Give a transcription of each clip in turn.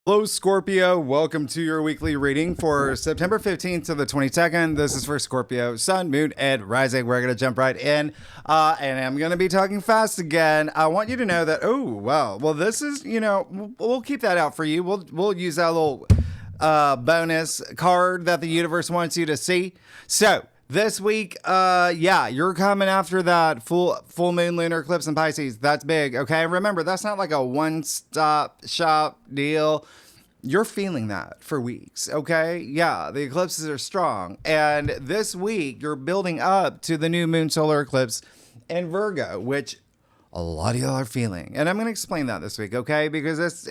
Hello, Scorpio. Welcome to your weekly reading for September 15th to the 22nd. This is for Scorpio, Sun, Moon, and Rising. We're going to jump right in, and I'm going to be talking fast again. I want you to know that, well, this is, we'll keep that out for you. We'll use that little bonus card that the universe wants you to see. So, this week, you're coming after that full moon lunar eclipse in Pisces. That's big, okay? Remember, that's not like a one-stop shop deal. You're feeling that for weeks, okay? Yeah, the eclipses are strong. And this week, you're building up to the new moon solar eclipse in Virgo, which a lot of y'all are feeling. And I'm going to explain that this week, okay? Because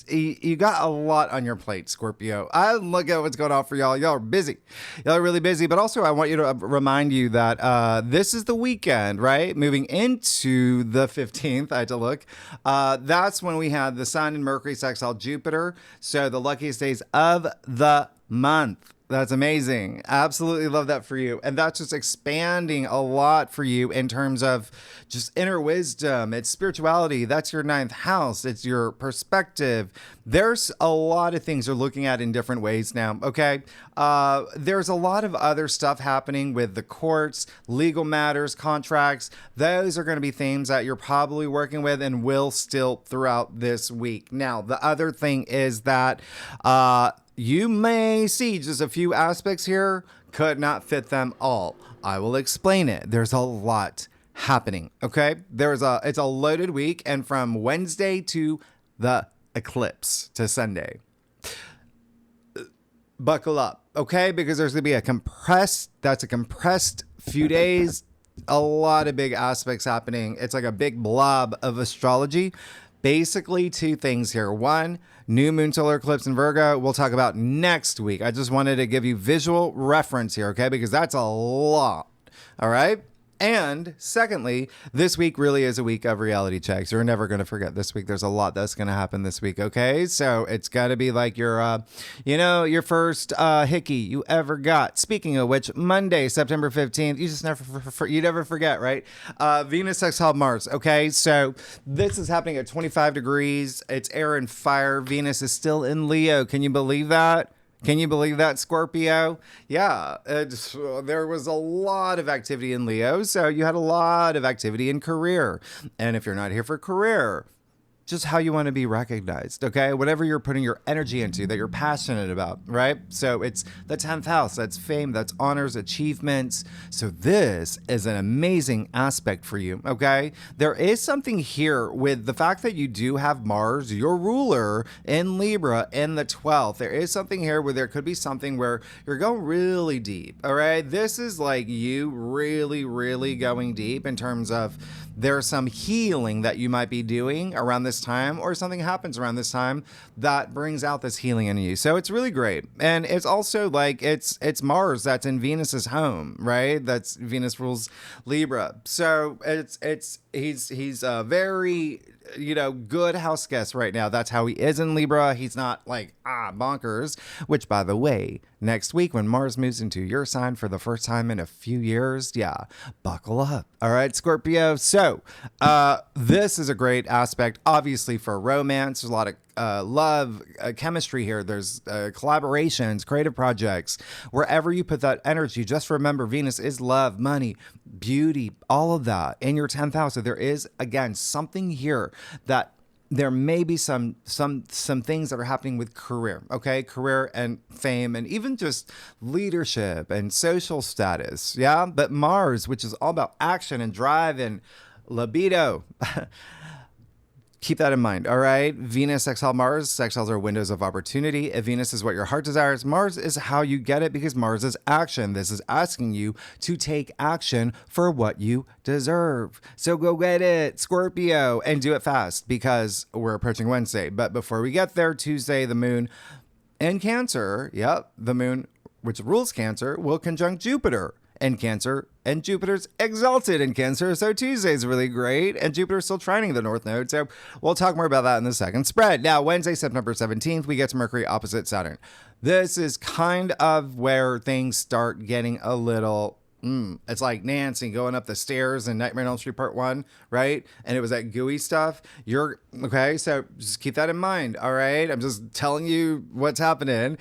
you got a lot on your plate, Scorpio. I look at what's going on for y'all. Y'all are busy. Y'all are really busy. But also, I want you to remind you that this is the weekend, right? Moving into the 15th, I had to look. That's when we had the Sun and Mercury sextile Jupiter. So the luckiest days of the month. That's amazing. Absolutely love that for you. And that's just expanding a lot for you in terms of just inner wisdom. It's spirituality. That's your ninth house. It's your perspective. There's a lot of things you're looking at in different ways now. Okay. There's a lot of other stuff happening with the courts, legal matters, contracts. Those are going to be themes that you're probably working with and will still throughout this week. Now, the other thing is that, you may see just a few aspects here, could not fit them all. I will explain it. There's a lot happening, okay? It's a loaded week, and from Wednesday to the eclipse to Sunday. Buckle up, okay? Because there's going to be a compressed few days, a lot of big aspects happening. It's like a big blob of astrology. Basically, two things here. One, new moon solar eclipse in Virgo, we'll talk about next week. I just wanted to give you visual reference here, okay? Because that's a lot, all right? And secondly, this week really is a week of reality checks. You're never going to forget this week. There's a lot that's going to happen this week, okay? So it's got to be like your first hickey you ever got. Speaking of which, Monday, September 15th, you never forget, right? Venus sextile Mars, okay? So this is happening at 25 degrees. It's air and fire. Venus is still in Leo. Can you believe that? Can you believe that, Scorpio? Yeah, there was a lot of activity in Leo, so you had a lot of activity in career. And if you're not here for career, just how you want to be recognized, okay? Whatever you're putting your energy into that you're passionate about, right? So it's the 10th house. That's fame, that's honors, achievements. So this is an amazing aspect for you, okay? There is something here with the fact that you do have Mars, your ruler, in Libra in the 12th. There is something here where there could be something where you're going really deep, all right? This is like you really, really going deep in terms of there's some healing that you might be doing around this time, or something happens around this time that brings out this healing in you. So it's really great. And it's also like it's Mars that's in Venus's home, right? That's Venus rules Libra. So he's a very good house guest right now. That's how he is in Libra. He's not like bonkers, which by the way, next week when Mars moves into your sign for the first time in a few years, buckle up. All right, Scorpio. So this is a great aspect, obviously, for romance. There's a lot of love, chemistry here. There's collaborations, creative projects. Wherever you put that energy, just remember Venus is love, money, beauty, all of that in your 10th house. So there is, again, something here that there may be some things that are happening with career, okay? Career and fame and even just leadership and social status, yeah? But Mars, which is all about action and drive and libido, keep that in mind, all right? Venus sextile Mars. Sextiles are windows of opportunity. If Venus is what your heart desires, Mars is how you get it, because Mars is action. This is asking you to take action for what you deserve. So go get it, Scorpio, and do it fast because we're approaching Wednesday. But before we get there, Tuesday, the moon in Cancer, the moon, which rules Cancer, will conjunct Jupiter in Cancer, and Jupiter's exalted in Cancer, so Tuesday's really great, and Jupiter's still trining the North Node, so we'll talk more about that in the second spread. Now, Wednesday, September 17th, we get to Mercury opposite Saturn. This is kind of where things start getting a little It's like Nancy going up the stairs in Nightmare on Elm Street Part 1, right? And it was that gooey stuff. You're okay, so just keep that in mind, all right? I'm just telling you what's happening.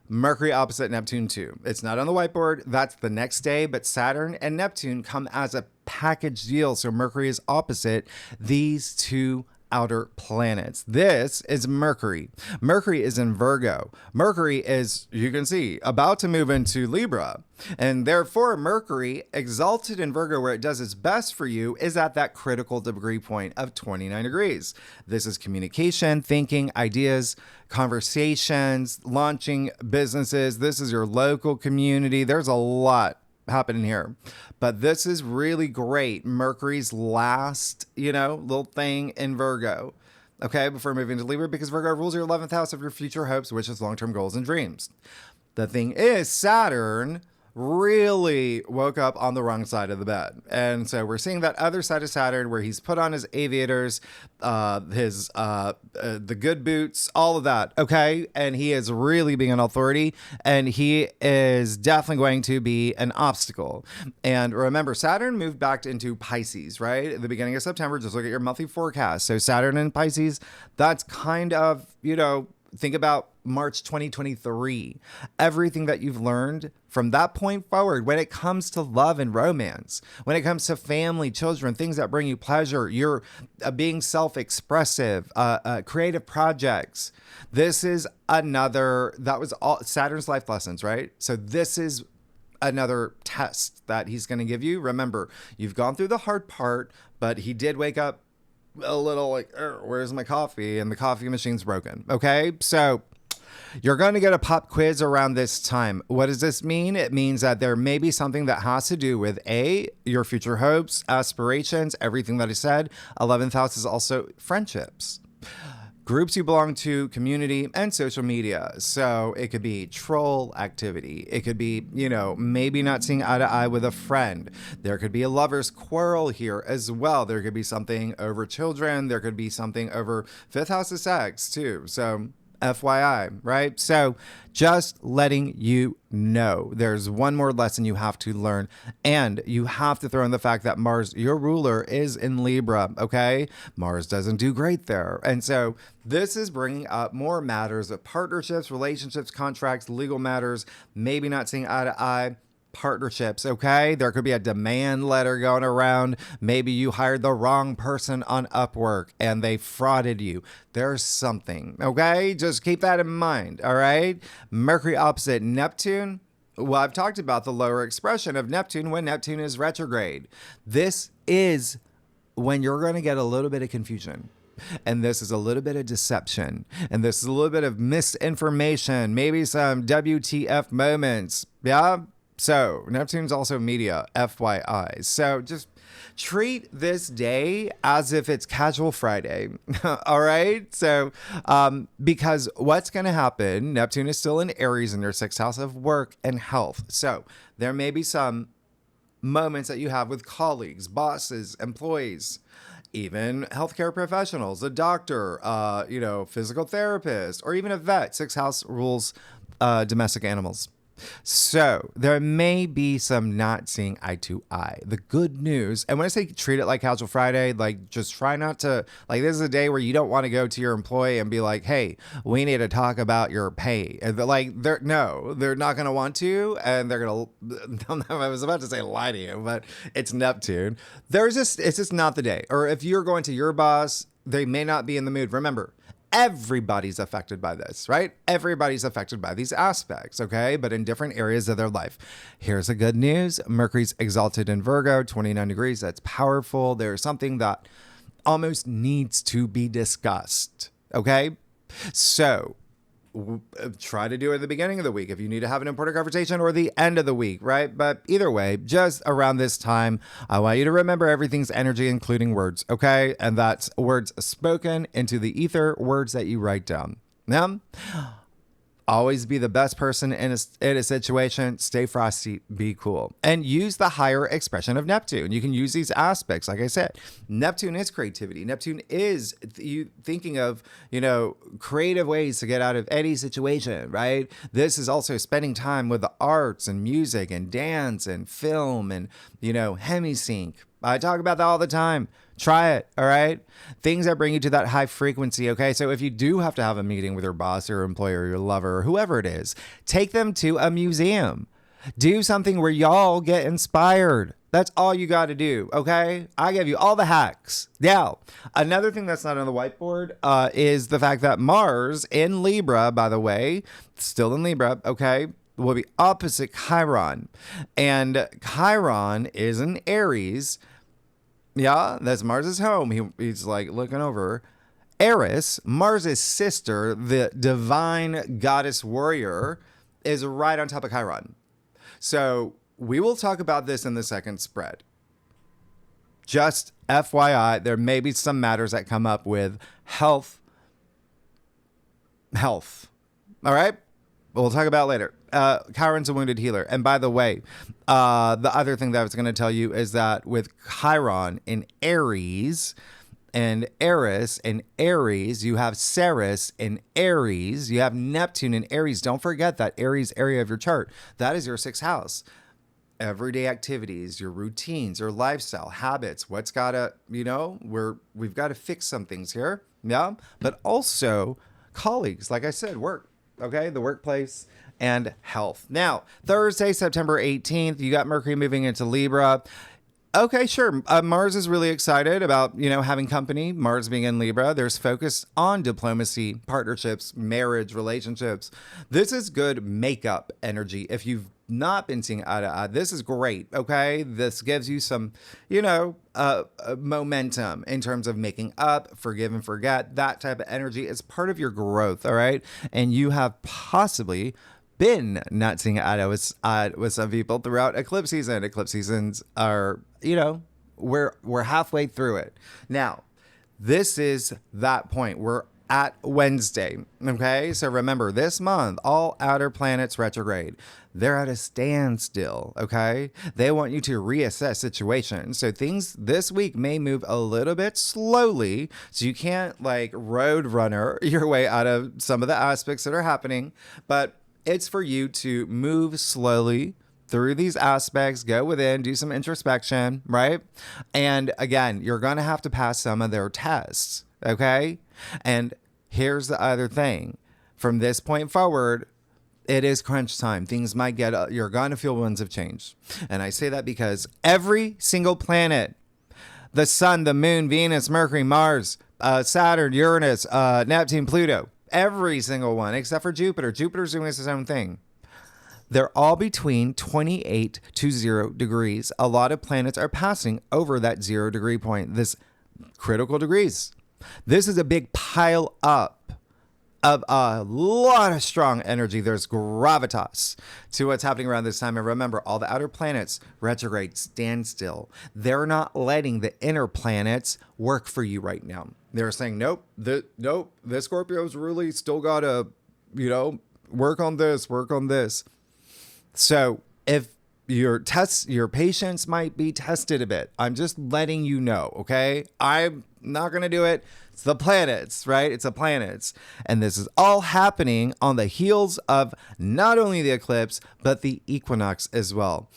Mercury opposite Neptune too. It's not on the whiteboard. That's the next day, but Saturn and Neptune come as a package deal. So Mercury is opposite these two outer planets. This is Mercury. Mercury is in Virgo. Mercury is, you can see, about to move into Libra. And therefore, Mercury, exalted in Virgo, where it does its best for you, is at that critical degree point of 29 degrees. This is communication, thinking, ideas, conversations, launching businesses. This is your local community. There's a lot happening here, but this is really great. Mercury's last, little thing in Virgo. Okay, before moving to Libra, because Virgo rules your 11th house of your future hopes, which is long-term goals and dreams. The thing is, Saturn really woke up on the wrong side of the bed. And so we're seeing that other side of Saturn where he's put on his aviators, the good boots, all of that. Okay. And he is really being an authority, and he is definitely going to be an obstacle. And remember, Saturn moved back into Pisces, right? At the beginning of September. Just look at your monthly forecast. So Saturn in Pisces, that's kind of, think about March 2023. Everything that you've learned from that point forward, when it comes to love and romance, when it comes to family, children, things that bring you pleasure, you're being self-expressive, creative projects. This is that was all Saturn's life lessons, right? So this is another test that he's going to give you. Remember, you've gone through the hard part, but he did wake up a little like, where's my coffee? And the coffee machine's broken. Okay. So you're going to get a pop quiz around this time. What does this mean? It means that there may be something that has to do with your future hopes, aspirations, everything that I said. 11th house is also friendships, groups you belong to, community, and social media. So it could be troll activity. It could be, maybe not seeing eye to eye with a friend. There could be a lover's quarrel here as well. There could be something over children. There could be something over 5th house of sex too. So FYI, right? So just letting you know, there's one more lesson you have to learn, and you have to throw in the fact that Mars, your ruler, is in Libra, okay? Mars doesn't do great there. And so this is bringing up more matters of partnerships, relationships, contracts, legal matters, maybe not seeing eye to eye. Partnerships, okay? There could be a demand letter going around. Maybe you hired the wrong person on Upwork and they frauded you. There's something, okay? Just keep that in mind, all right? Mercury opposite Neptune. Well, I've talked about the lower expression of Neptune when Neptune is retrograde. This is when you're going to get a little bit of confusion. And this is a little bit of deception. And this is a little bit of misinformation. Maybe some WTF moments. Yeah? So Neptune's also media, FYI. So just treat this day as if it's casual Friday. All right. So because what's going to happen, Neptune is still in Aries in your 6th house of work and health. So there may be some moments that you have with colleagues, bosses, employees, even healthcare professionals, a doctor, physical therapist, or even a vet. 6th house rules domestic animals. So there may be some not seeing eye to eye. The good news, and when I say treat it like casual Friday, like just try not to, like this is a day where you don't want to go to your employee and be like, hey, we need to talk about your pay. And they're not going to want to, and they're going to, I was about to say lie to you, but it's Neptune. It's just not the day. Or if you're going to your boss, they may not be in the mood. Remember, everybody's affected by this, right? Everybody's affected by these aspects, okay? But in different areas of their life. Here's the good news. Mercury's exalted in Virgo, 29 degrees. That's powerful. There's something that almost needs to be discussed, okay? So try to do it at the beginning of the week if you need to have an important conversation, or the end of the week, right? But either way, just around this time, I want you to remember everything's energy, including words, okay? And that's words spoken into the ether, words that you write down. Now, Always be the best person in a situation. Stay frosty, be cool, and use the higher expression of Neptune. You can use these aspects. Like I said, Neptune is creativity. Neptune is you thinking of, creative ways to get out of any situation, right? This is also spending time with the arts and music and dance and film and, hemisync. I talk about that all the time. Try it, all right? Things that bring you to that high frequency, okay? So if you do have to have a meeting with your boss or your employer or your lover or whoever it is, take them to a museum. Do something where y'all get inspired. That's all you got to do, okay? I give you all the hacks. Now, another thing that's not on the whiteboard is the fact that Mars in Libra, by the way, still in Libra, okay, will be opposite Chiron. And Chiron is in Aries. Yeah, that's Mars's home. He's like looking over. Eris, Mars's sister, the divine goddess warrior, is right on top of Chiron. So we will talk about this in the second spread. Just FYI, there may be some matters that come up with health. All right? We'll talk about later. Chiron's a wounded healer. And by the way, the other thing that I was going to tell you is that with Chiron in Aries and Eris in Aries, you have Ceres in Aries, you have Neptune in Aries. Don't forget that Aries area of your chart. That is your sixth house. Everyday activities, your routines, your lifestyle, habits, what's gotta, we've got to fix some things here. Yeah. But also colleagues, like I said, work. Okay, the workplace and health. Now, Thursday, September 18th, you got Mercury moving into Libra. Okay, sure. Mars is really excited about, having company. Mars being in Libra. There's focus on diplomacy, partnerships, marriage, relationships. This is good makeup energy. If you've not been seeing eye to eye, this is great. Okay, this gives you some, momentum in terms of making up, forgive and forget. That type of energy is part of your growth. All right, and you have possibly been not seeing eye to eye with some people throughout eclipse season. Eclipse seasons are, we're halfway through it now. This is that point. We're at Wednesday. Okay. So remember, this month, all outer planets retrograde. They're at a standstill. Okay. They want you to reassess situations. So things this week may move a little bit slowly. So you can't like road runner your way out of some of the aspects that are happening, but it's for you to move slowly through these aspects, go within, do some introspection, right? And again, you're going to have to pass some of their tests, okay? And here's the other thing. From this point forward, it is crunch time. Things might you're going to feel winds of change. And I say that because every single planet, the sun, the moon, Venus, Mercury, Mars, Saturn, Uranus, Neptune, Pluto, every single one except for Jupiter. Jupiter's doing its own thing. They're all between 28 to 0 degrees. A lot of planets are passing over that 0 degree point, this critical degrees. This is a big pile up of a lot of strong energy. There's gravitas to what's happening around this time. And remember, all the outer planets retrograde, stand still. They're not letting the inner planets work for you right now. They're saying, nope, the Scorpio's really still got to, work on this. So if your patience might be tested a bit, I'm just letting you know, okay? I'm not going to do it. It's the planets, right? It's the planets. And this is all happening on the heels of not only the eclipse, but the equinox as well.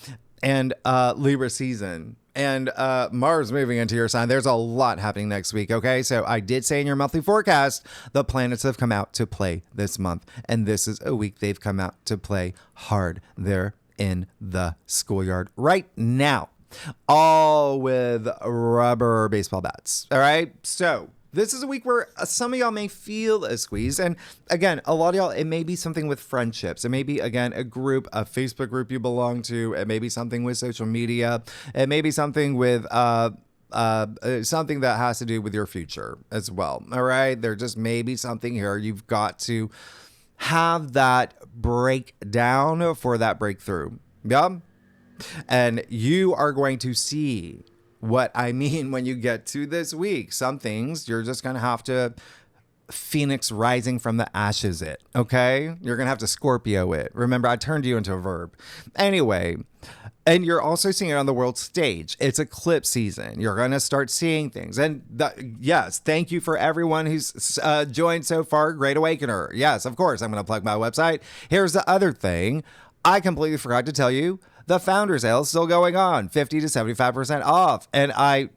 And Libra season. And Mars moving into your sign. There's a lot happening next week, okay? So I did say in your monthly forecast, the planets have come out to play this month. And this is a week they've come out to play hard. They're in the schoolyard right now. All with rubber baseball bats, all right? So this is a week where some of y'all may feel a squeeze. And again, a lot of y'all, it may be something with friendships. It may be, again, a Facebook group you belong to. It may be something with social media. It may be something with something that has to do with your future as well. All right. There just may be something here. You've got to have that breakdown for that breakthrough. Yeah. And you are going to see what I mean when you get to this week. Some things you're just going to have to Phoenix rising from the ashes it, okay? You're going to have to Scorpio it. Remember, I turned you into a verb. Anyway, and you're also seeing it on the world stage. It's eclipse season. You're going to start seeing things. And yes, thank you for everyone who's joined so far. Great Awakener. Yes, of course, I'm going to plug my website. Here's the other thing. I completely forgot to tell you, the founder sale is still going on, 50 to 75% off. And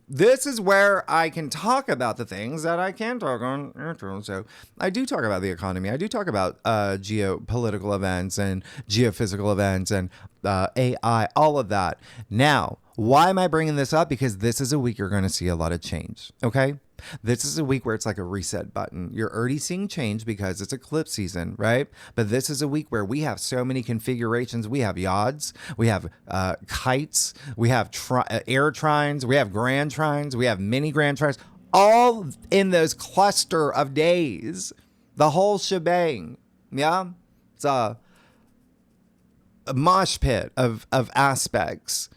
this is where I can talk about the things that I can talk on. So I do talk about the economy. I do talk about geopolitical events and geophysical events and AI, all of that. Now, why am I bringing this up? Because this is a week you're going to see a lot of change. Okay. This is a week where it's like a reset button. You're already seeing change because it's eclipse season, right? But this is a week where we have so many configurations. We have yods, we have kites, we have air trines, we have grand trines, we have mini grand trines, all in those cluster of days. The whole shebang. Yeah? It's a mosh pit of aspects.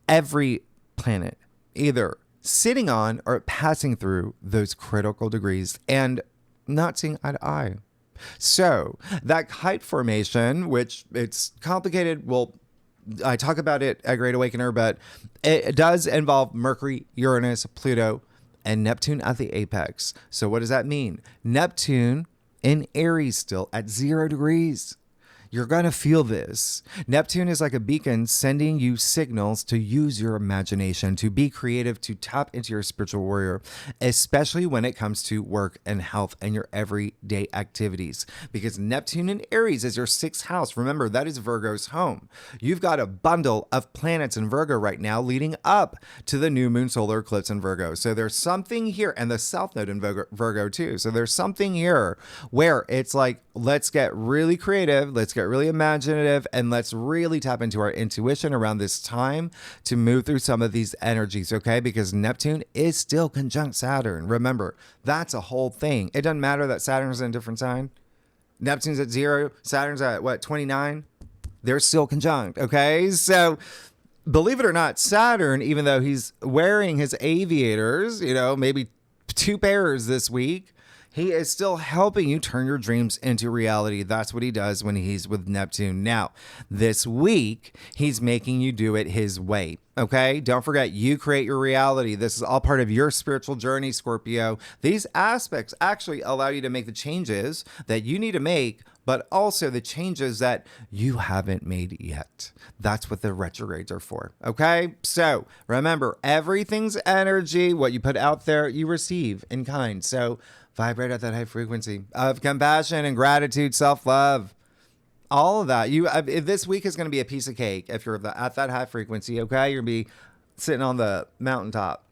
Every planet either sitting on or passing through those critical degrees and not seeing eye to eye. So that kite formation, which it's complicated, well, I talk about it at Great Awakener, but it does involve Mercury, Uranus, Pluto, and Neptune at the apex. So what does that mean? Neptune in Aries still at 0 degrees. You're going to feel this. Neptune is like a beacon sending you signals to use your imagination, to be creative, to tap into your spiritual warrior, especially when it comes to work and health and your everyday activities. Because Neptune in Aries is your 6th house. Remember, that is Virgo's home. You've got a bundle of planets in Virgo right now leading up to the new moon solar eclipse in Virgo. So there's something here, and the South Node in Virgo too. So there's something here where it's like, let's get really creative, let's get really imaginative, and let's really tap into our intuition around this time to move through some of these energies, okay? Because Neptune is still conjunct Saturn. Remember, that's a whole thing. It doesn't matter that Saturn's in a different sign. Neptune's at 0, Saturn's at what, 29? They're still conjunct, okay? So believe it or not, Saturn, even though he's wearing his aviators, maybe 2 pairs this week, he is still helping you turn your dreams into reality. That's what he does when he's with Neptune. Now, this week, he's making you do it his way. Okay? Don't forget, you create your reality. This is all part of your spiritual journey, Scorpio. These aspects actually allow you to make the changes that you need to make, but also the changes that you haven't made yet. That's what the retrogrades are for. Okay? So remember, everything's energy. What you put out there, you receive in kind. So vibrate at that high frequency of compassion and gratitude, self-love, all of that. If this week is going to be a piece of cake if you're at that high frequency, okay? You're going to be sitting on the mountaintop.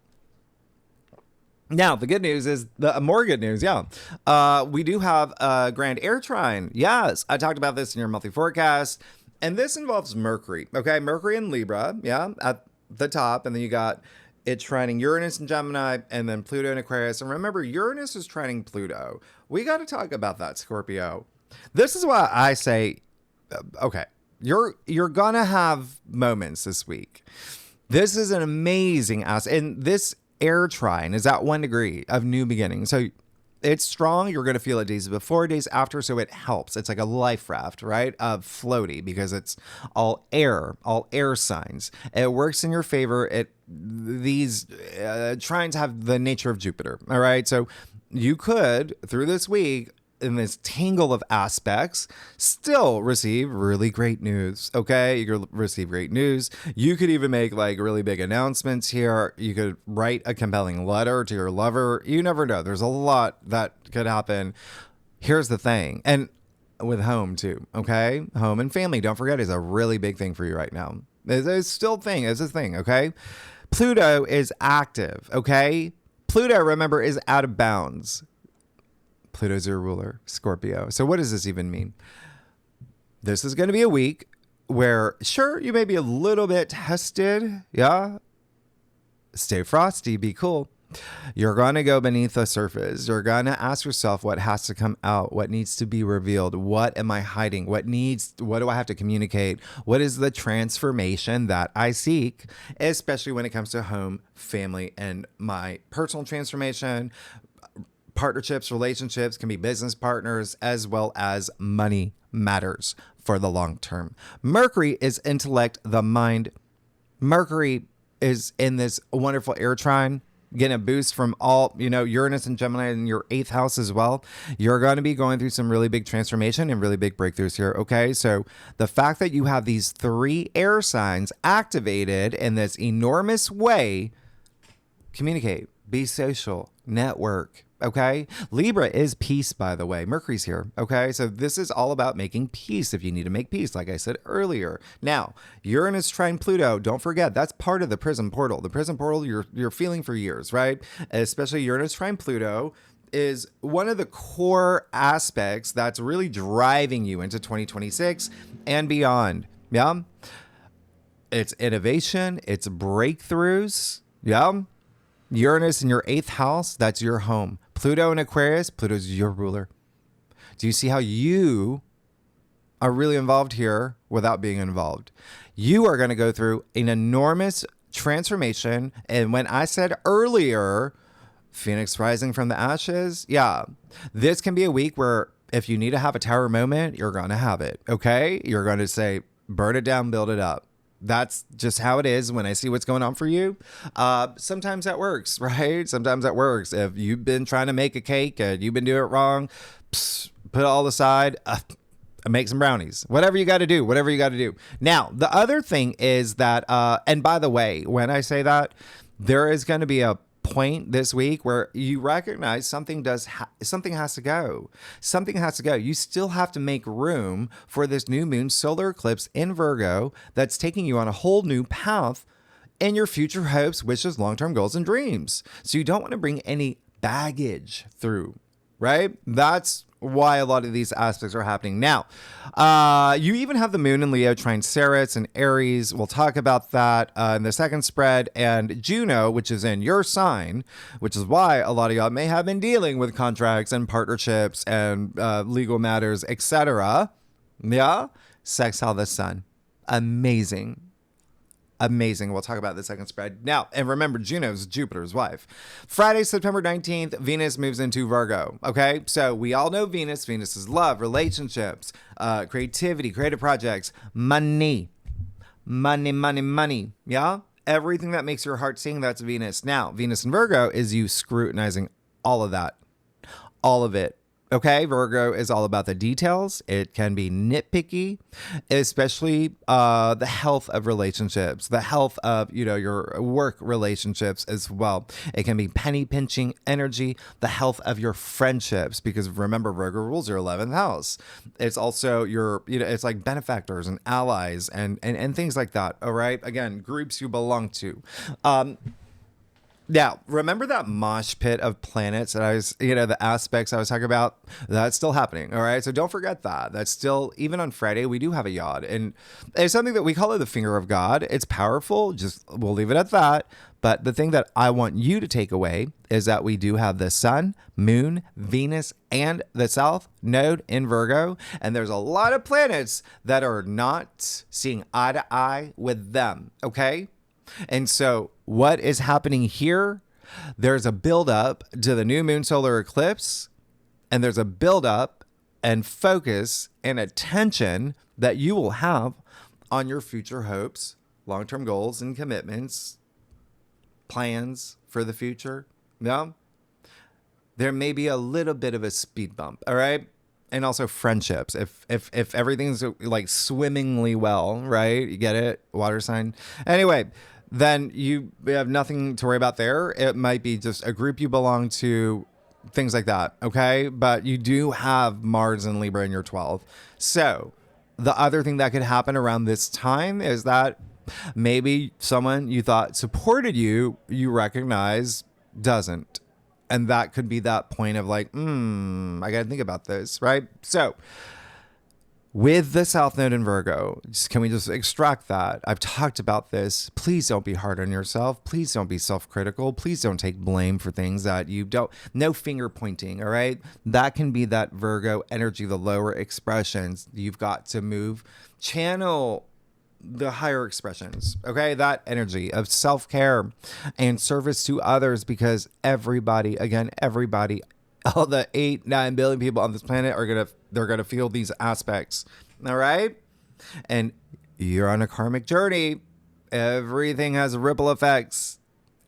Now, the good news is, more good news, we do have a grand air trine. Yes, I talked about this in your monthly forecast, and this involves Mercury, okay? Mercury in Libra, at the top, and then you got it trining Uranus and Gemini, and then Pluto in Aquarius. And remember, Uranus is trining Pluto. We got to talk about that, Scorpio. This is why I say, okay, you're gonna have moments this week. This is an amazing ass, and this air trine is at 1 degree of new beginning. So it's strong. You're going to feel it days before, days after. So it helps. It's like a life raft, right? Floaty, because it's all air signs. It works in your favor. These trines have the nature of Jupiter. All right. So you could, through this week, in this tangle of aspects, still receive really great news. Okay, you could receive great news. You could even make like really big announcements here. You could write a compelling letter to your lover. You never know. There's a lot that could happen. Here's the thing, and with home too. Okay, home and family, don't forget, is a really big thing for you right now. It's still a thing. It's a thing. Okay, Pluto is active. Okay, Pluto, remember, is out of bounds. Pluto's your ruler, Scorpio. So what does this even mean? This is going to be a week where, sure, you may be a little bit tested. Yeah. Stay frosty. Be cool. You're going to go beneath the surface. You're going to ask yourself what has to come out, what needs to be revealed. What am I hiding? What do I have to communicate? What is the transformation that I seek, especially when it comes to home, family, and my personal transformation, partnerships, relationships, can be business partners, as well as money matters for the long term. Mercury is intellect, the mind. Mercury is in this wonderful air trine, getting a boost from all, Uranus and Gemini in your 8th house as well. You're going to be going through some really big transformation and really big breakthroughs here. Okay. So the fact that you have these 3 air signs activated in this enormous way, communicate, be social, network. Okay. Libra is peace, by the way. Mercury's here. Okay. So this is all about making peace if you need to make peace, like I said earlier. Now, Uranus trine Pluto, don't forget, that's part of the prison portal. The prison portal you're feeling for years, right? Especially Uranus trine Pluto is one of the core aspects that's really driving you into 2026 and beyond. Yeah. It's innovation, it's breakthroughs. Yeah. Uranus in your 8th house, that's your home. Pluto in Aquarius, Pluto's your ruler. Do you see how you are really involved here without being involved? You are going to go through an enormous transformation. And when I said earlier, Phoenix rising from the ashes, yeah, this can be a week where if you need to have a tower moment, you're going to have it. Okay. You're going to say, burn it down, build it up. That's just how it is when I see what's going on for you. Sometimes that works, right? Sometimes that works. If you've been trying to make a cake and you've been doing it wrong, put it all aside, make some brownies, whatever you got to do. Now, the other thing is that, and by the way, when I say that, there is going to be a point this week where you recognize something has to go. Something has to go. You still have to make room for this new moon solar eclipse in Virgo that's taking you on a whole new path in your future hopes, wishes, long-term goals, and dreams. So you don't want to bring any baggage through, right? That's why a lot of these aspects are happening now. You even have the moon in Leo trine Ceres and Aries. We'll talk about that in the second spread. And Juno, which is in your sign, which is why a lot of y'all may have been dealing with contracts and partnerships and legal matters, etc. Yeah, sextile the sun. Amazing. We'll talk about the second spread now. And remember, Juno's Jupiter's wife. Friday, September 19th, Venus moves into Virgo. Okay, so we all know Venus. Venus is love, relationships, creativity, creative projects, money. Yeah, everything that makes your heart sing, that's Venus. Now, Venus in Virgo is you scrutinizing all of that, all of it. Okay, Virgo is all about the details. It can be nitpicky, especially the health of relationships, the health of, your work relationships as well. It can be penny pinching energy, the health of your friendships, because remember, Virgo rules your 11th house. It's also your, it's like benefactors and allies and things like that. All right. Again, groups you belong to. Now, remember that mosh pit of planets that I was, the aspects I was talking about? That's still happening. All right. So don't forget that. That's still, even on Friday, we do have a yod. And it's something that we call it the finger of God. It's powerful. We'll leave it at that. But the thing that I want you to take away is that we do have the sun, moon, Venus, and the south node in Virgo. And there's a lot of planets that are not seeing eye to eye with them. Okay. And so what is happening here? There's a buildup to the new moon solar eclipse, and there's a buildup and focus and attention that you will have on your future hopes, long-term goals and commitments, plans for the future. Yeah. There may be a little bit of a speed bump. All right. And also friendships. If everything's like swimmingly well, right? You get it? Water sign. Anyway, then you have nothing to worry about there. It might be just a group you belong to, things like that. Okay. But you do have Mars and Libra in your 12th. So the other thing that could happen around this time is that maybe someone you thought supported you, you recognize doesn't. And that could be that point of like, I got to think about this, right? So with the South Node in Virgo, can we just extract that? I've talked about this. Please don't be hard on yourself. Please don't be self-critical. Please don't take blame for things that you don't, no finger pointing, all right? That can be that Virgo energy, the lower expressions. You've got to move, channel the higher expressions, okay? That energy of self-care and service to others, because everybody all the 8-9 billion people on this planet they're gonna feel these aspects. All right. And you're on a karmic journey. Everything has ripple effects.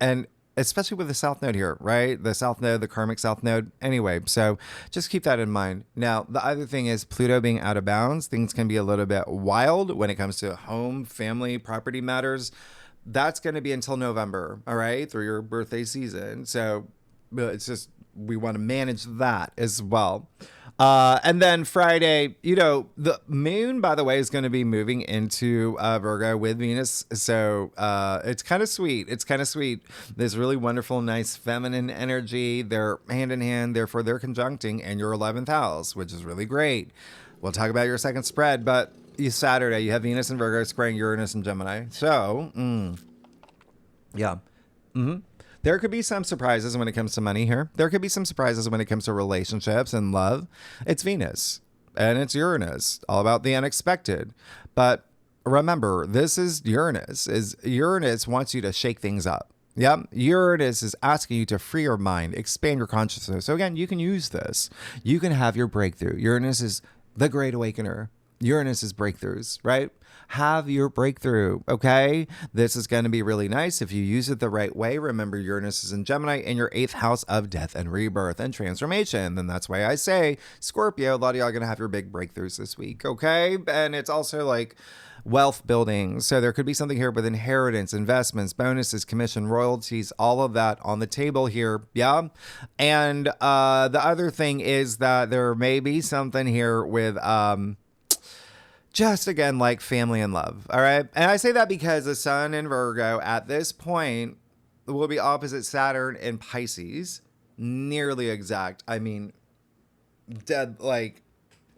And especially with the South Node here, right? The South Node, the karmic South Node. Anyway, so just keep that in mind. Now, the other thing is Pluto being out of bounds. Things can be a little bit wild when it comes to home, family, property matters. That's going to be until November, all right, through your birthday season. So it's just, we want to manage that as well. And then Friday, the moon, by the way, is going to be moving into Virgo with Venus. So it's kind of sweet. It's kind of sweet. This really wonderful, nice feminine energy. They're hand in hand. Therefore, they're conjuncting in your 11th house, which is really great. We'll talk about your second spread. But Saturday, you have Venus and Virgo squaring Uranus and Gemini. So, yeah. There could be some surprises when it comes to money here. There could be some surprises when it comes to relationships and love. It's Venus and it's Uranus, all about the unexpected. But remember, this is Uranus. Uranus wants you to shake things up. Yep. Uranus is asking you to free your mind, expand your consciousness. So again, you can use this. You can have your breakthrough. Uranus is the great awakener. Uranus is breakthroughs, right? Have your breakthrough, okay? This is going to be really nice if you use it the right way. Remember, Uranus is in Gemini in your 8th house of death and rebirth and transformation. Then that's why I say, Scorpio, a lot of y'all are going to have your big breakthroughs this week, okay? And it's also like wealth building. So there could be something here with inheritance, investments, bonuses, commission, royalties, all of that on the table here. Yeah. And the other thing is that there may be something here with, just again, like family and love. All right. And I say that because the sun in Virgo at this point will be opposite Saturn in Pisces. Nearly exact. I mean, dead, like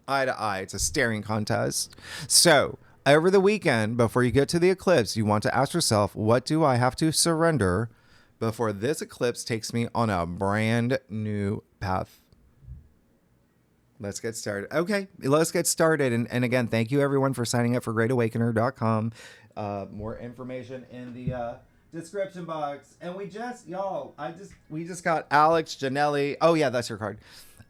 eye to eye. It's a staring contest. So over the weekend, before you get to the eclipse, you want to ask yourself, what do I have to surrender before this eclipse takes me on a brand new path? Let's get started. Okay, let's get started. And again, thank you everyone for signing up for greatawakener.com. More information in the description box. And we just got Alex Janelli. Oh yeah, that's your card.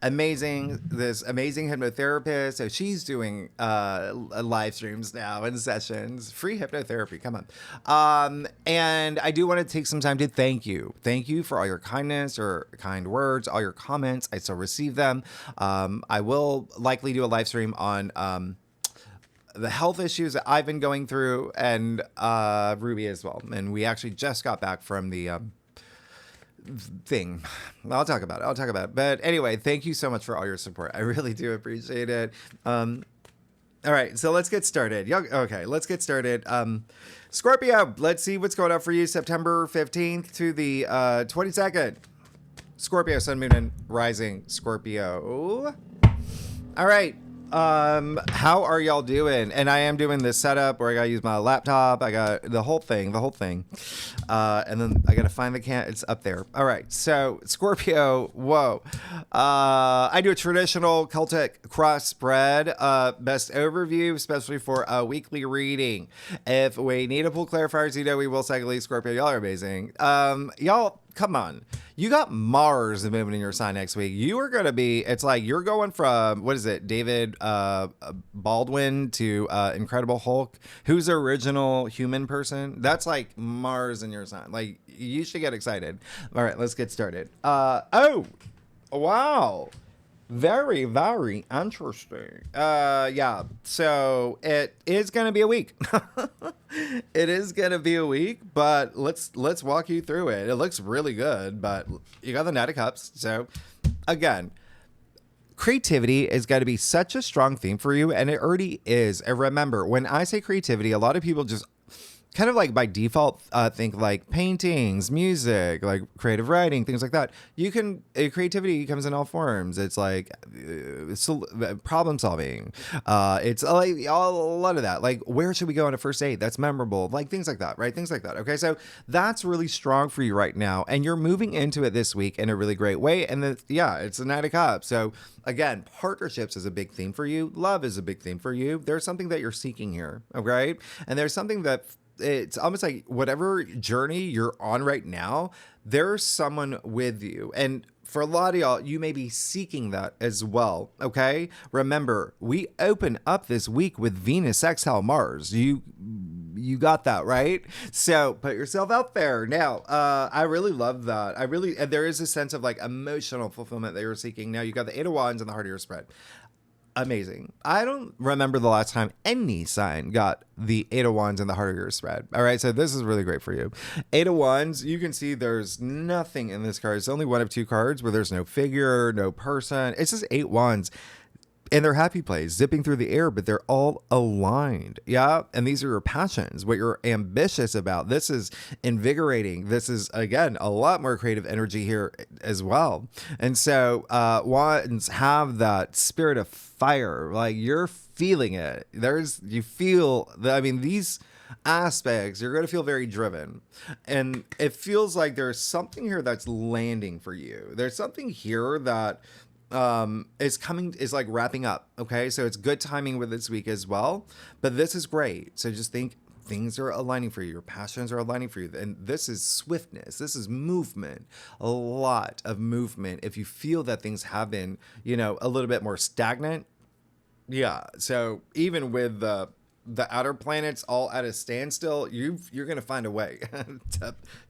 This amazing hypnotherapist. So she's doing live streams now and sessions, free hypnotherapy. Come on. And I do want to take some time to thank you. Thank you for all your kindness or kind words, all your comments. I still receive them. I will likely do a live stream on the health issues that I've been going through, and Ruby as well. And we actually just got back from the thing. I'll talk about it. But anyway, thank you so much for all your support. I really do appreciate it. All right, so let's get started. Okay, let's get started. Scorpio, let's see what's going on for you September 15th to the 22nd. Scorpio, sun, moon, and rising Scorpio. All right. How are y'all doing? And I am doing this setup where I gotta use my laptop. I got the whole thing. And then I gotta find the it's up there. All right. So Scorpio, whoa. I do a traditional Celtic cross spread, best overview, especially for a weekly reading. If we need to pull clarifiers, we will cycle Scorpio. Y'all are amazing. Y'all, come on. You got Mars moving in your sign next week. You are going to be, it's like you're going from, what is it, David Baldwin to Incredible Hulk. Who's the original human person? That's like Mars in your sign. Like, you should get excited. All right, let's get started. Oh, wow. Very, very interesting. Yeah, so it is going to be a week. It is going to be a week, but let's walk you through it. It looks really good, but you got the Knight of Cups. So again, creativity is going to be such a strong theme for you, and it already is. And remember, when I say creativity, a lot of people just kind of like by default think like paintings, music, like creative writing, things like that. Creativity comes in all forms. It's like problem solving. It's like a lot of that. Like, where should we go on a first date? That's memorable. Like things like that, right? Things like that. Okay, so that's really strong for you right now, and you're moving into it this week in a really great way. And it's a Knight of Cups. So again, partnerships is a big theme for you. Love is a big theme for you. There's something that you're seeking here, okay? And there's something that it's almost like whatever journey you're on right now, there's someone with you. And For a lot of y'all, you may be seeking that as well, okay? Remember, we open up this week with Venus sextile Mars. You got that, right? So put yourself out there. Now, I really love that. There is a sense of like emotional fulfillment that you're seeking. Now, you got the Eight of Wands and the heart of your spread. Amazing. I don't remember the last time any sign got the Eight of Wands in the heart of your spread. All right, so this is really great for you. Eight of Wands, you can see there's nothing in this card. It's only one of two cards where there's no figure, no person. It's just eight wands. And they're happy plays, zipping through the air, but they're all aligned. Yeah. And these are your passions, what you're ambitious about. This is invigorating. This is, again, a lot more creative energy here as well. And so wands have that spirit of fire. Like you're feeling it. You feel that, I mean, these aspects, you're going to feel very driven. And it feels like there's something here that's landing for you. There's something here that is like wrapping up. Okay. So it's good timing with this week as well, but this is great. So just think things are aligning for you. Your passions are aligning for you. And this is swiftness. This is movement, a lot of movement. If you feel that things have been, a little bit more stagnant. Yeah. So even with the outer planets all at a standstill, you're going to find a way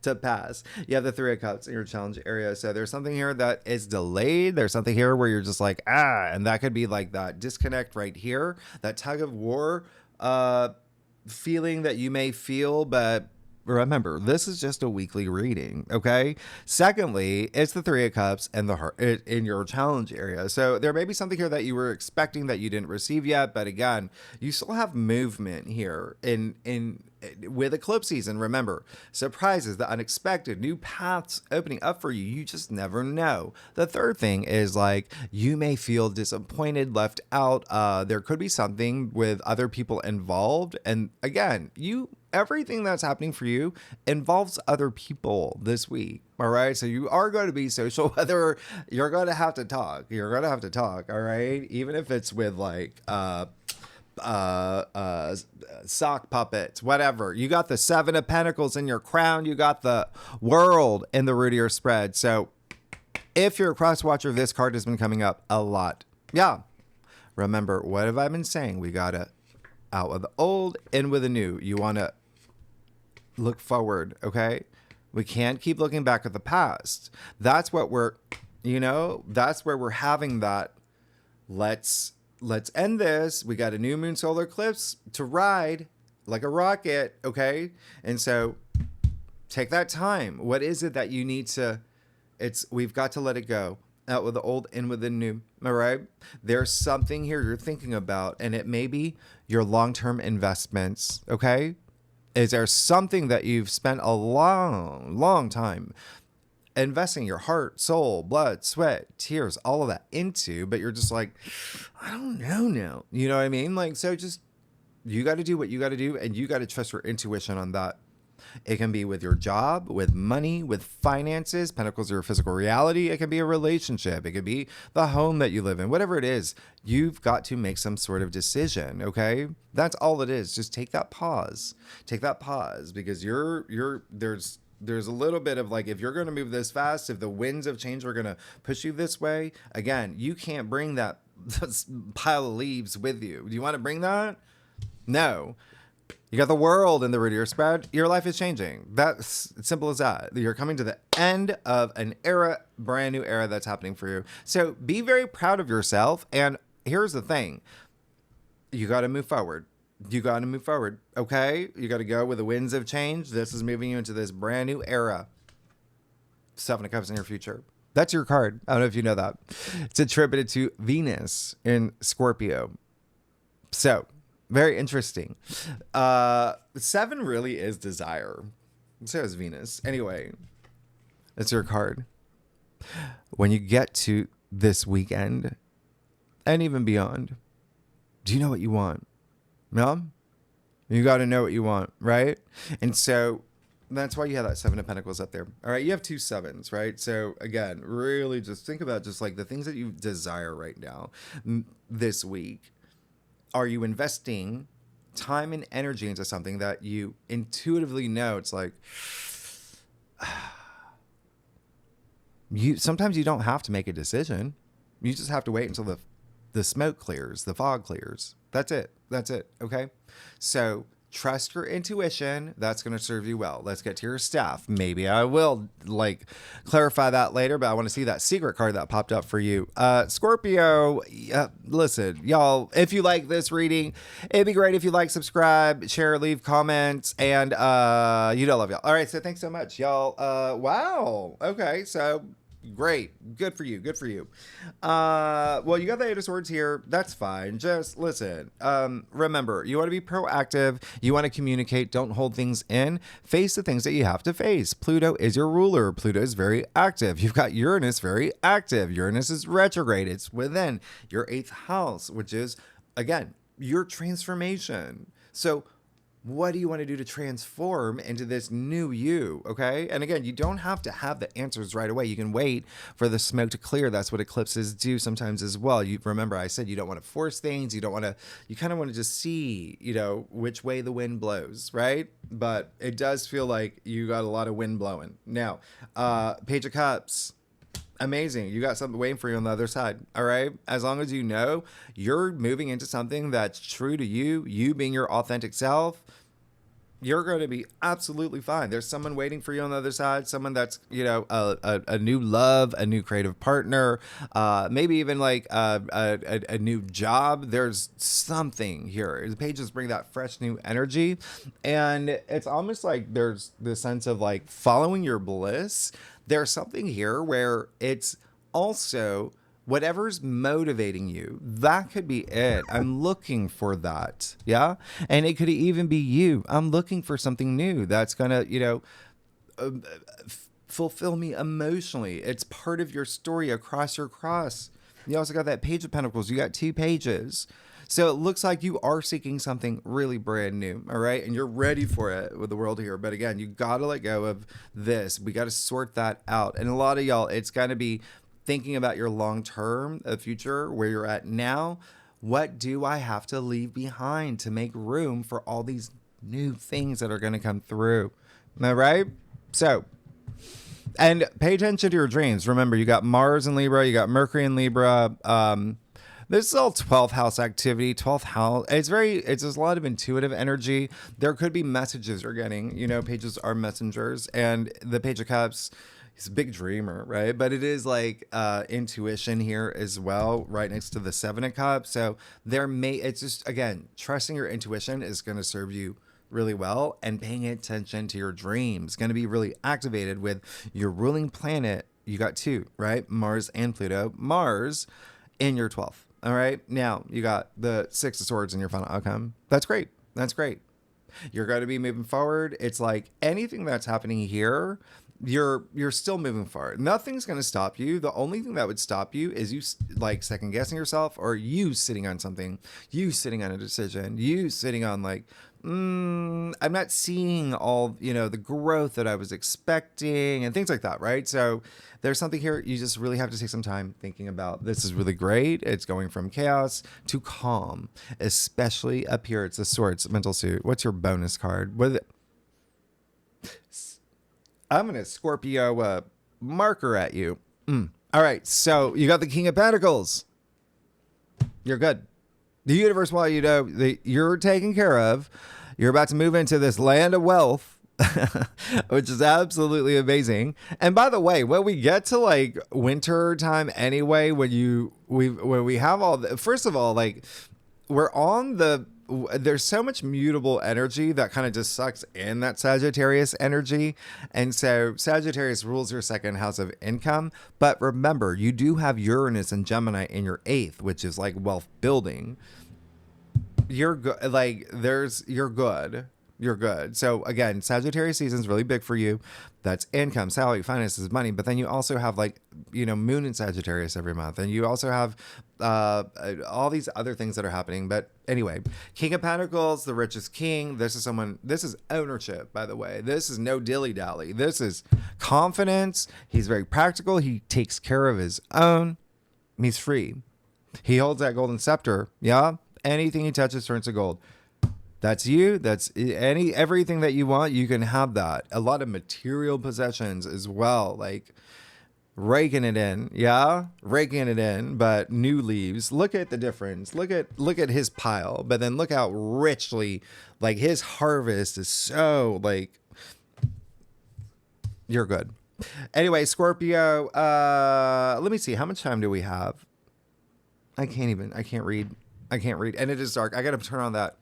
to pass. You have the Three of Cups in your challenge area. So there's something here that is delayed. There's something here where you're just like, and that could be like that disconnect right here, that tug of war feeling that you may feel, but remember, this is just a weekly reading, okay? Secondly, it's the Three of Cups and the heart in your challenge area. So there may be something here that you were expecting that you didn't receive yet, but again, you still have movement here in with eclipse season. Remember, surprises, the unexpected, new paths opening up for you. You just never know. The third thing is like you may feel disappointed, left out. There could be something with other people involved, and again, everything that's happening for you involves other people this week. All right. So you are going to be social, whether you're going to have to talk. You're going to have to talk. All right. Even if it's with like sock puppets, whatever. You got the Seven of Pentacles in your crown. You got the World in the root of your spread. So if you're a cross watcher, this card has been coming up a lot. Yeah. Remember, what have I been saying? We got to out with the old, in with the new. You want to look forward, okay? We can't keep looking back at the past. That's what that's where we're having that. Let's end this. We got a new moon solar eclipse to ride like a rocket, okay? And so take that time. What is it that you need to, we've got to let it go. Out with the old, in with the new. All right. There's something here you're thinking about, and it may be your long-term investments. Okay. Is there something that you've spent a long time investing your heart, soul, blood, sweat, tears, all of that into, but you're just like, I don't know now. You know what I mean? Like, so just, you got to do what you got to do, and you got to trust your intuition on that. It can be with your job, with money, with finances. Pentacles are your physical reality. It can be a relationship. It could be the home that you live in. Whatever it is, you've got to make some sort of decision, okay? That's all it is. Just take that pause. Take that pause, because there's a little bit of like, if you're going to move this fast, if the winds of change are going to push you this way, again, you can't bring that pile of leaves with you. Do you want to bring that? No. You got the World in the root of your spread. Your life is changing. That's simple as that. You're coming to the end of an era, brand new era that's happening for you. So be very proud of yourself. And here's the thing. You got to move forward. You got to move forward. Okay. You got to go with the winds of change. This is moving you into this brand new era. Seven of Cups in your future. That's your card. I don't know if you know that. It's attributed to Venus in Scorpio. So, very interesting. Seven really is desire. So is Venus. Anyway, it's your card. When you get to this weekend and even beyond, do you know what you want? No? You got to know what you want, right? And so that's why you have that Seven of Pentacles up there. All right, you have two sevens, right? So again, really just think about just like the things that you desire right now this week. Are you investing time and energy into something that you intuitively know it's like, Sometimes you don't have to make a decision. You just have to wait until the smoke clears, the fog clears. That's it. That's it. Okay. So trust your intuition. That's going to serve you well. Let's get to your staff. Maybe I will like clarify that later, but I want to see that secret card that popped up for you. Scorpio, listen, y'all, if you like this reading, it'd be great if you like, subscribe, share, leave comments, and you know, love y'all. All right. So thanks so much, y'all. Wow. Okay. So great. Good for you. Good for you. Well, you got the Eight of Swords here. That's fine. Just listen. Remember, you want to be proactive. You want to communicate. Don't hold things in. Face the things that you have to face. Pluto is your ruler. Pluto is very active. You've got Uranus very active. Uranus is retrograde. It's within your 8th house, which is, again, your transformation. So what do you want to do to transform into this new you? Okay. And again, you don't have to have the answers right away. You can wait for the smoke to clear. That's what eclipses do sometimes as well. You remember I said you don't want to force things. You kind of want to just see, which way the wind blows, right? But it does feel like you got a lot of wind blowing. Now, Page of Cups. Amazing. You got something waiting for you on the other side. All right. As long as you know you're moving into something that's true to you, you being your authentic self, you're going to be absolutely fine. There's someone waiting for you on the other side, someone that's, a new love, a new creative partner, maybe even like a new job. There's something here. The pages bring that fresh new energy. And it's almost like there's this sense of like following your bliss. There's something here where it's also whatever's motivating you. That could be it. I'm looking for that. Yeah. And it could even be you. I'm looking for something new that's going to, fulfill me emotionally. It's part of your story across your cross. You also got that Page of Pentacles. You got 2 pages. So it looks like you are seeking something really brand new, all right? And you're ready for it with the world here. But again, you got to let go of this. We got to sort that out. And a lot of y'all, it's going to be thinking about your long-term future, where you're at now. What do I have to leave behind to make room for all these new things that are going to come through? All right? So, and pay attention to your dreams. Remember, you got Mars in Libra, you got Mercury in Libra. This is all 12th house activity. 12th house. It's just a lot of intuitive energy. There could be messages you're getting. Pages are messengers, and the Page of Cups, he's a big dreamer, right? But it is like intuition here as well, right next to the 7 of Cups. So it's just, again, trusting your intuition is going to serve you really well, and paying attention to your dreams going to be really activated with your ruling planet. You got 2, right? Mars and Pluto. Mars in your 12th. All right. Now you got the 6 of Swords in your final outcome. That's great. That's great. You're going to be moving forward. It's like anything that's happening here, you're still moving forward. Nothing's going to stop you. The only thing that would stop you is you like second guessing yourself, or you sitting on something, you sitting on a decision, you sitting on like, I'm not seeing all, the growth that I was expecting and things like that. Right. So there's something here you just really have to take some time thinking about. This is really great. It's going from chaos to calm, especially up here. It's the Swords mental suit. What's your bonus card? What is it? I'm going to Scorpio marker at you. All right. So you got the King of Pentacles. You're good. The universe, while you know that you're taken care of, you're about to move into this land of wealth, which is absolutely amazing. And by the way, when we get to like winter time anyway, when we have all the, first of all, like there's so much mutable energy that kind of just sucks in that Sagittarius energy. And so Sagittarius rules your 2nd house of income. But remember, you do have Uranus and Gemini in your 8th, which is like wealth building. You're good. You're good. You're good. So again, Sagittarius season is really big for you. That's income, salary, finances, money. But then you also have Moon in Sagittarius every month. And you also have all these other things that are happening. But anyway, King of Pentacles, the richest king. This is ownership, by the way. This is no dilly-dally. This is confidence. He's very practical. He takes care of his own. He's free. He holds that golden scepter. Yeah. Anything he touches turns to gold. That's you. That's everything that you want. You can have that. A lot of material possessions as well. Like raking it in, yeah, raking it in, but new leaves. Look at the difference. Look at his pile, but then look how richly, like, his harvest is so, like, you're good. Anyway, Scorpio, let me see, how much time do we have? I can't read, and it is dark. I gotta turn on that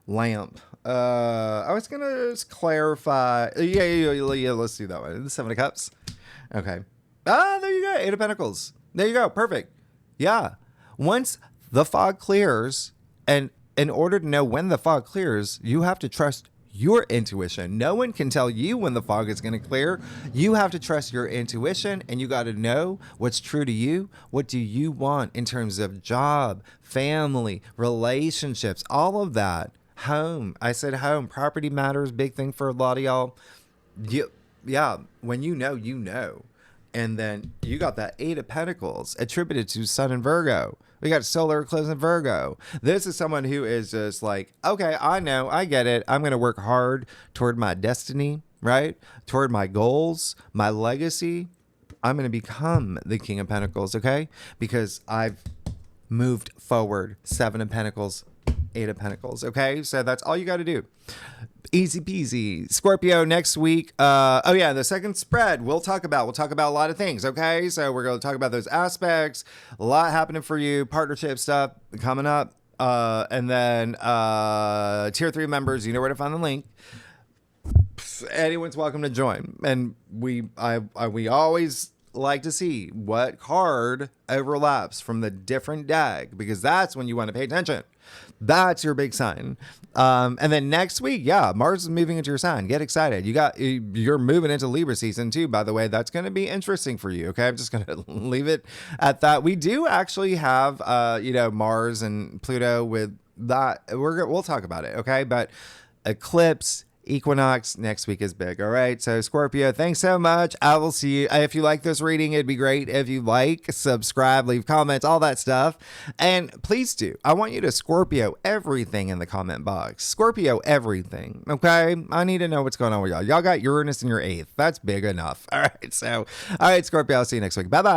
lamp. I was gonna just clarify. Yeah, let's do that one. The Seven of Cups. Okay. There you go. Eight of Pentacles. There you go. Perfect. Yeah. Once the fog clears, and in order to know when the fog clears, you have to trust your intuition. No one can tell you when the fog is going to clear. You have to trust your intuition, and you got to know what's true to you. What do you want in terms of job, family, relationships, all of that. Home. I said home. Property matters. Big thing for a lot of y'all. Yeah. When you know, you know. And then you got that Eight of Pentacles attributed to Sun and Virgo. We got solar eclipse in Virgo. This is someone who is just like, okay, I know, I get it. I'm going to work hard toward my destiny, right? Toward my goals, my legacy. I'm going to become the King of Pentacles, okay? Because I've moved forward. Seven of Pentacles, Eight of Pentacles, okay? So that's all you got to do. Easy peasy. Scorpio next week. Oh yeah, the second spread we'll talk about a lot of things, okay? So we're going to talk about those aspects. A lot happening for you, partnership stuff coming up. And then tier 3 members, you know where to find the link. Anyone's welcome to join. And we always like to see what card overlaps from the different deck, because that's when you want to pay attention. That's your big sign. And then next week, yeah, Mars is moving into your sign. Get excited. You're moving into Libra season too, by the way. That's going to be interesting for you. Okay. I'm just going to leave it at that. We do actually have, Mars and Pluto with that. We'll talk about it. Okay. But eclipse, equinox next week is big. All right. So Scorpio, thanks so much. I will see you. If you like this reading, it'd be great if you subscribe, leave comments, all that stuff. And please do. I want you to Scorpio everything in the comment box. Scorpio everything. Okay. I need to know what's going on with y'all. Y'all got Uranus in your 8th. That's big enough. All right. So, all right, Scorpio, I'll see you next week. Bye-bye.